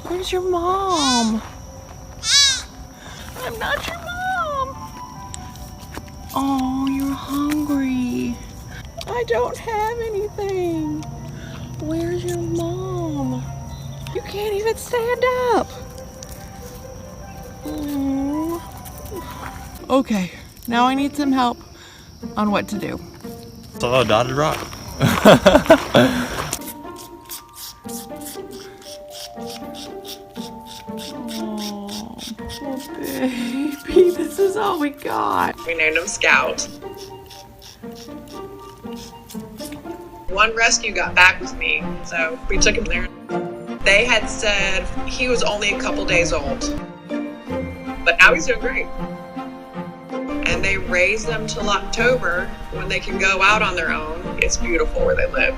Where's your mom? I'm not your mom. Oh, you're hungry. I don't have anything. Where's your mom? You can't even stand up. Oh. Okay, now I need some help on what to do. Saw a dotted rock. Oh, poor baby, this is all we got. We named him Scout. One rescue got back with me, so we took him there. They had said he was only a couple days old, but now he's doing great. And they raise them till October when they can go out on their own. It's beautiful where they live.